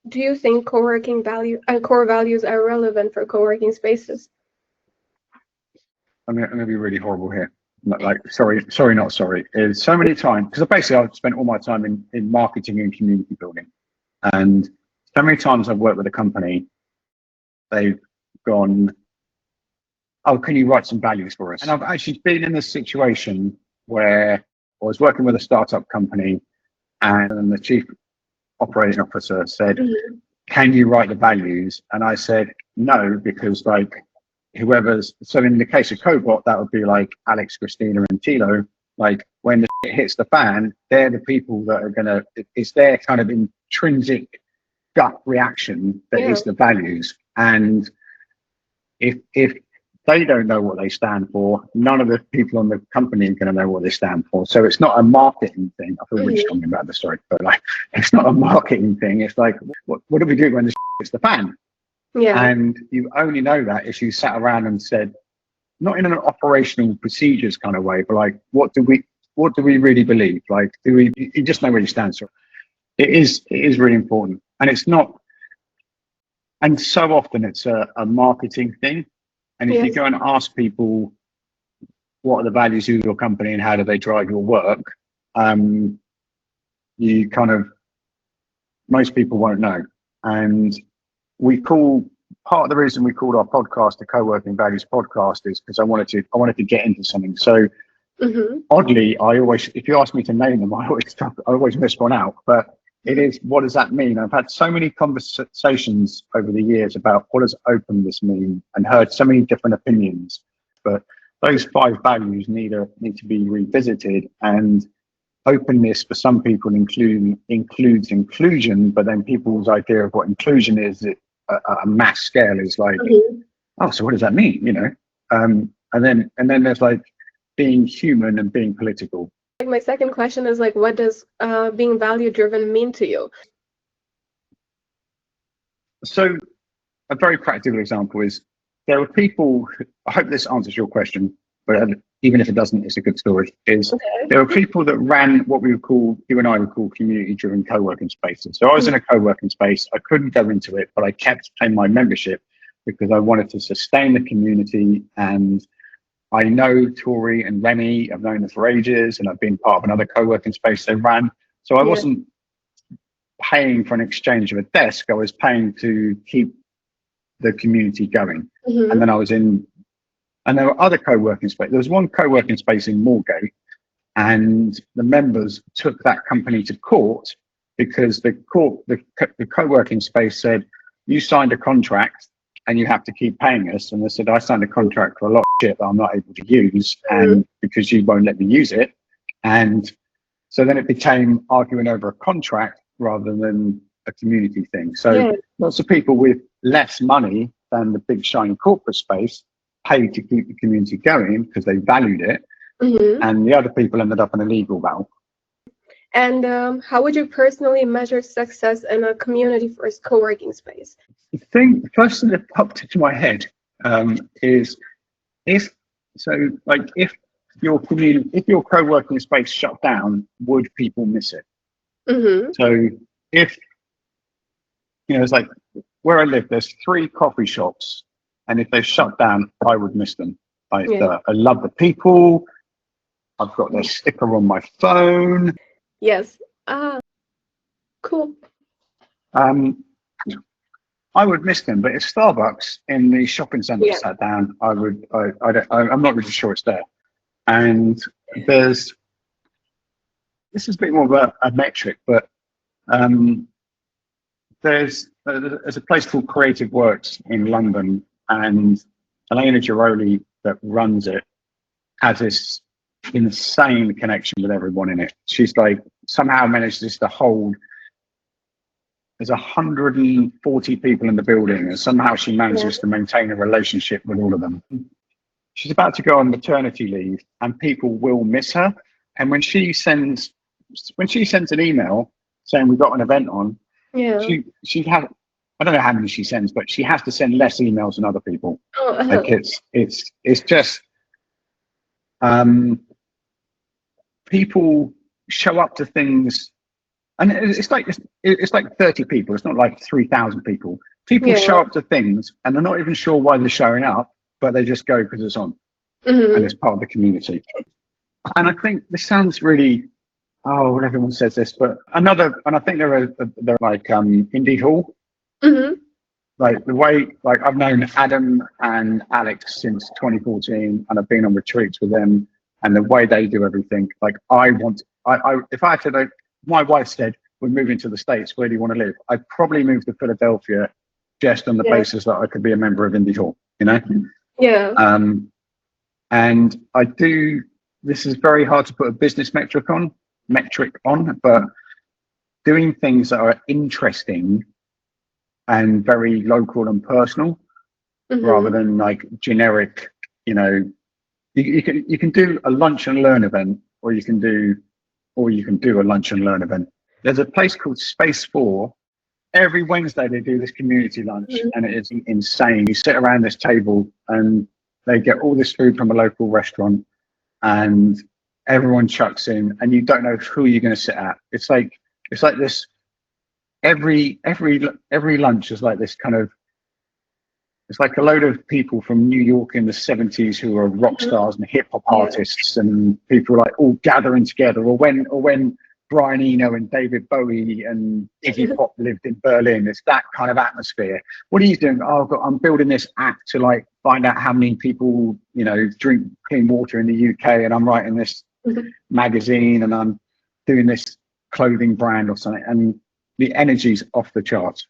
Do you think core values are relevant for co-working spaces? I'm going to be really horrible here. Not sorry. Is so many times, because basically I've spent all my time in marketing and community building. And so many times I've worked with a company, they've gone, oh, can you write some values for us? And I've actually been in this situation where I was working with a startup company and the chief operating officer said, can you write the values? And I said, no, because like so in the case of Cobot, that would be like Alex, Christina and Tilo. Like when the shit hits the fan, they're the people that are it's their kind of intrinsic gut reaction that is the values. And if they don't know what they stand for, none of the people on the company are going to know what they stand for. So it's not a marketing thing. I feel really strongly about the story, but like, it's not a marketing thing. It's like, what do we do when the hits the fan? Yeah. And you only know that if you sat around and said, not in an operational procedures kind of way, but like, what do we really believe? Like, you just know where you stand. So it is really important. And it's not, and so often it's a marketing thing. And if you go and ask people, what are the values of your company and how do they drive your work? You kind of, most people won't know. And part of the reason we called our podcast the Coworking Values Podcast is because I wanted to get into something. So oddly, if you ask me to name them, I always miss one out. But it is, what does that mean? I've had so many conversations over the years about what does openness mean, and heard so many different opinions. But those 5 values need to be revisited. And openness for some people includes inclusion, but then people's idea of what inclusion is a mass scale is like, oh, so what does that mean? You know, and then there's like being human and being political. Like my second question is like, what does being value driven mean to you? So a very practical example is there were people, I hope this answers your question, but even if it doesn't, it's a good story, there were people that ran what you and I would call community driven co-working spaces. So I was in a co-working space, I couldn't go into it, but I kept paying my membership because I wanted to sustain the community. And I know Tori and Remy, I've known them for ages, and I've been part of another co-working space they ran. So I wasn't paying for an exchange of a desk, I was paying to keep the community going. And then and there were other co-working spaces. There was one co-working space in Moorgate, and the members took that company to court because the co-working space said, you signed a contract and you have to keep paying us. And they said, I signed a contract for a lot of shit that I'm not able to use, and because you won't let me use it. And so then it became arguing over a contract rather than a community thing. So lots of people with less money than the big shiny corporate space paid to keep the community going because they valued it. And the other people ended up in a legal battle. And how would you personally measure success in a community first co-working space? The first thing that popped into my head is if your co-working space shut down, would people miss it? So if, it's like where I live, there's 3 coffee shops, and if they shut down, I would miss them. I love the people. I've got their sticker on my phone. Yes. Cool. I would miss them, but if Starbucks in the shopping centre sat down, I'm not really sure it's there. And this is a bit more of a metric, but there's a place called Creative Works in London, and Elena Giroli that runs it has this insane connection with everyone in it. She's like somehow manages to hold, there's 140 people in the building, and somehow she manages to maintain a relationship with all of them. She's about to go on maternity leave, and people will miss her. And when she sends an email saying we've got an event on, she has, I don't know how many she sends, but she has to send less emails than other people. Like it's just people show up to things And it's like 30 people. It's not like 3,000 people. People Yeah. show up to things and they're not even sure why they're showing up, but they just go because it's on and it's part of the community. And I think this sounds really, oh, well, everyone says this, but and I think they're like Indie Hall. Like the way, like I've known Adam and Alex since 2014, and I've been on retreats with them, and the way they do everything. Like if I had to, like, my wife said we're moving to the States, where do you want to live? I'd probably move to Philadelphia, just on the basis that I could be a member of Indie Hall, you know. Yeah. And I do. This is very hard to put a business metric on, but doing things that are interesting and very local and personal, rather than like generic. You know, you can do a lunch and learn event, or you can do a lunch and learn event. There's a place called Space 4. Every Wednesday they do this community lunch, and it is insane. You sit around this table and they get all this food from a local restaurant, and everyone chucks in, and you don't know who you're going to sit at. It's like this. Every lunch is like this kind of. It's like a load of people from New York in the 70s who are rock stars and hip hop artists, and people like all gathering together. Or when Brian Eno and David Bowie and Iggy Pop lived in Berlin, it's that kind of atmosphere. What are you doing? Oh, I'm building this app to like find out how many people, you know, drink clean water in the UK, and I'm writing this magazine, and I'm doing this clothing brand or something, and the energy's off the charts.